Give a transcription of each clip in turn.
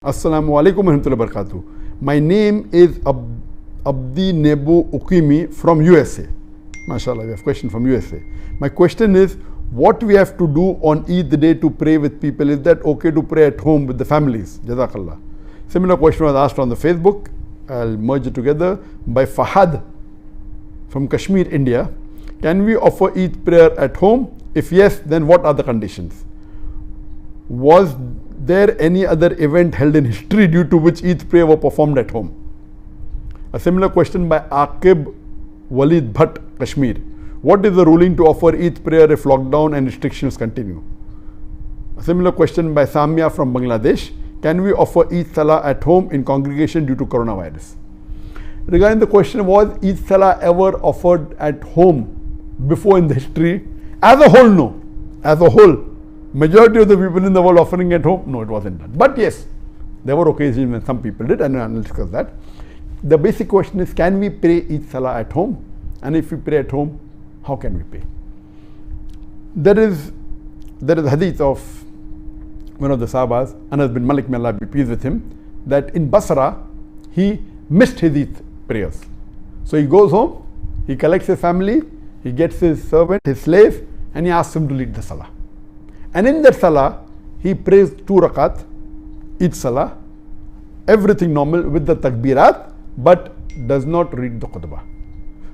Assalamu alaikum warahmatullahi wabarakatuh. My name is Abdi Nebu Ukimi from USA. MashaAllah, we have a question from USA. My question is, what we have to do on Eid day to pray with people? Is that okay to pray at home with the families? Jazakallah. Similar question was asked on the Facebook. I'll merge it together by Fahad from Kashmir, India. Can we offer Eid prayer at home? If yes, then what are the conditions? Was there any other event held in history due to which Eid prayer were performed at home? A similar question by Aqib Walid Bhatt, Kashmir. What is the ruling to offer Eid prayer if lockdown and restrictions continue? A similar question by Samia from Bangladesh. Can we offer Eid Salah at home in congregation due to coronavirus? Regarding the question, was Eid Salah ever offered at home before in the history? As a whole, no. As a whole, majority of the people in the world offering at home, no, it wasn't done. But yes, there were occasions when some people did, and I'll discuss that. The basic question is, can we pray Eid Salah at home? And if we pray at home, how can we pray? There is a hadith of one of the Sahabas, Anas bin Malik, may Allah be pleased with him, that in Basra, he missed his Eid prayers. So he goes home, he collects his family, he gets his servant, his slave, and he asks him to lead the Salah. And in that Salah, he prays 2 rakat, Eid Salah, everything normal with the takbirat, but does not read the khutbah.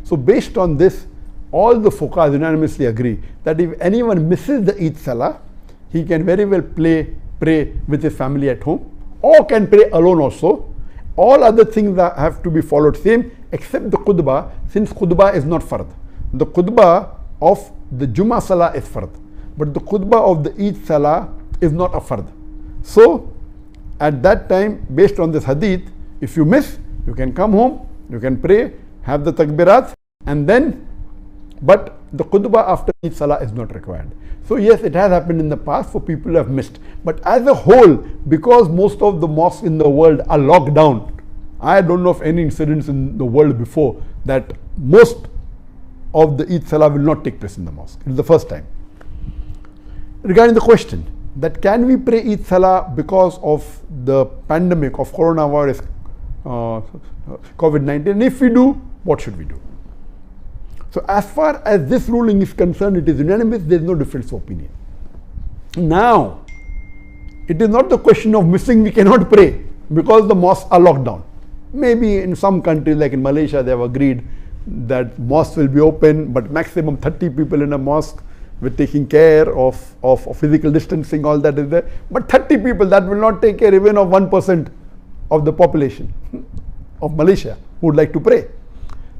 So based on this, all the fuqahas unanimously agree that if anyone misses the Eid Salah, he can very well pray with his family at home, or can pray alone also. All other things that have to be followed same, except the khutbah, since khutbah is not fard. The khutbah of the Jummah Salah is fard, but the khutbah of the Eid Salah is not a fard. So at that time, based on this hadith, if you miss, you can come home, you can pray, have the takbirat, and then, but the khutbah after Eid Salah is not required. So yes, it has happened in the past for people who have missed. But as a whole, because most of the mosques in the world are locked down, I don't know of any incidents in the world before that most of the Eid Salah will not take place in the mosque. It is the first time. Regarding the question that can we pray Eid Salah because of the pandemic of coronavirus, COVID-19, and if we do, what should we do? So as far as this ruling is concerned, it is unanimous, there is no difference of opinion. Now, it is not the question of missing, we cannot pray because the mosques are locked down. Maybe in some countries like in Malaysia, they have agreed that mosques will be open, but maximum 30 people in a mosque with taking care of physical distancing, all that is there. But 30 people, that will not take care even of 1% of the population of Malaysia who would like to pray.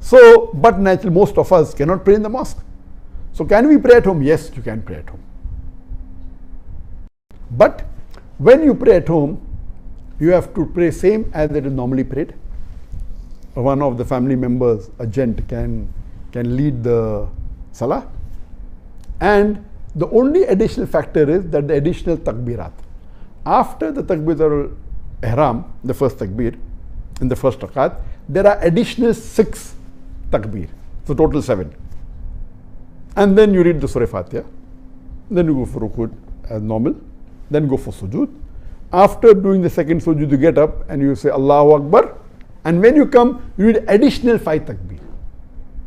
So, but naturally most of us cannot pray in the mosque. So can we pray at home? Yes, you can pray at home. But when you pray at home, you have to pray same as it is normally prayed. One of the family members, a gent, can lead the Salah. And the only additional factor is that the additional takbirat. After the takbir al-ihram, the first takbir, in the first rakat, there are additional 6 takbir, so total 7. And then you read the Surah Fatiha, then you go for rukud as normal, then go for sujood. After doing the second sujood, you get up and you say Allahu Akbar, and when you come, you read additional 5 takbir.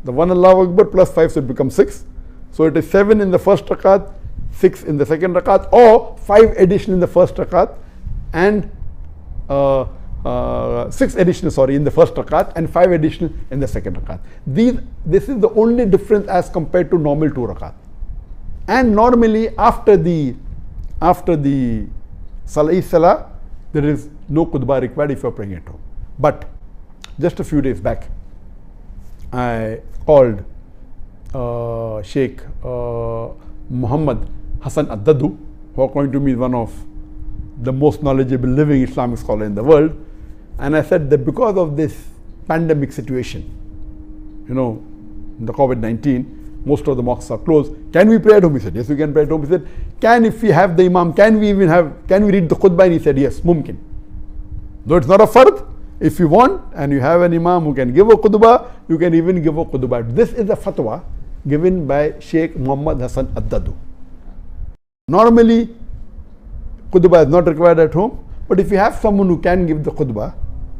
The one Allahu Akbar plus 5, so it becomes 6. So it is 7 in the first rakat, 6 in the second rakat, or 5 additional in the first rakat, and 6 additional, in the first rakat, and 5 additional in the second rakat. This is the only difference as compared to normal 2 rakat. And normally after the Salah, there is no khutbah required if you are praying at home. But just a few days back, I called Sheikh Muhammad Hassan Addadu, who according to me is one of the most knowledgeable living Islamic scholar in the world. And I said that because of this pandemic situation, the COVID-19, most of the mosques are closed. Can we pray at home? He said, yes, we can pray at home. He said, if we have the imam, can we read the khutbah? And he said, yes, mumkin. Though it's not a fard, if you want and you have an imam who can give a khutbah, you can even give a khutbah. This is a fatwa given by Sheikh Muhammad Hassan Addadu. Normally, khutbah is not required at home, But if you have someone who can give the khutbah,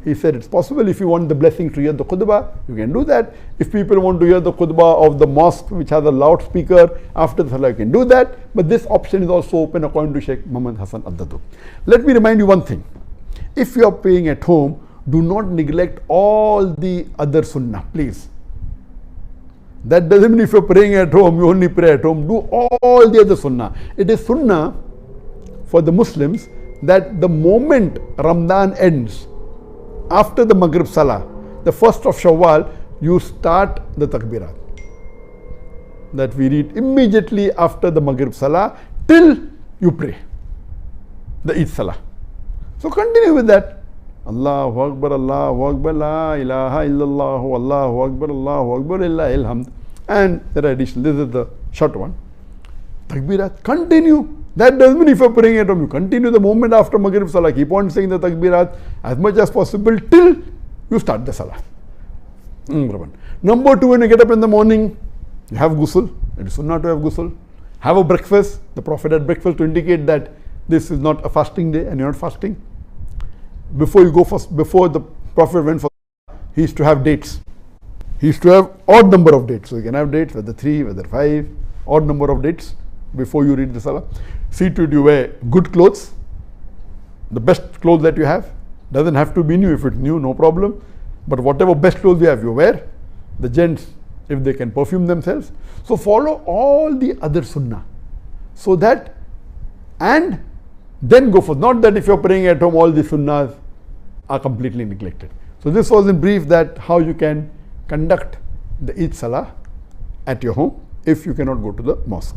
he said it's possible. If you want the blessing to hear the khutbah, you can do that. If people want to hear the khutbah of the mosque which has a loudspeaker after the salah, you can do that. But this option is also open according to Sheikh Muhammad Hassan Addadu. Let me remind you one thing. If you are praying at home, do not neglect all the other sunnah, please. That doesn't mean if you're praying at home, you only pray at home. Do all the other sunnah. It is sunnah for the Muslims that the moment Ramadan ends, after the Maghrib Salah, the 1st of Shawwal, you start the takbirat. That we read immediately after the Maghrib Salah till you pray the Eid Salah. So continue with that. Allahu Akbar, La ilaha illallah, Allahu Akbar, Illahil hamd. And there are additional, this is the short one. Takbirat, continue. That doesn't mean if you're praying at home, you continue the moment after Maghrib Salah. Keep on saying the takbirat as much as possible till you start the Salah. Number 2, when you get up in the morning, you have ghusl. It is sunnah to have ghusl. Have a breakfast. The Prophet had breakfast to indicate that this is not a fasting day and you're not fasting. Before the Prophet went for Salah, he used to have dates. He used to have odd number of dates. So you can have dates, whether 3, whether 5, odd number of dates before you read the Salah. See to it you wear good clothes, the best clothes that you have. Doesn't have to be new. If it's new, no problem. But whatever best clothes you have, you wear. The gents, if they can perfume themselves. So follow all the other sunnah. So that, and then go for, not that if you're praying at home, all the sunnahs are completely neglected. So this was in brief that how you can conduct the Eid Salah at your home if you cannot go to the mosque.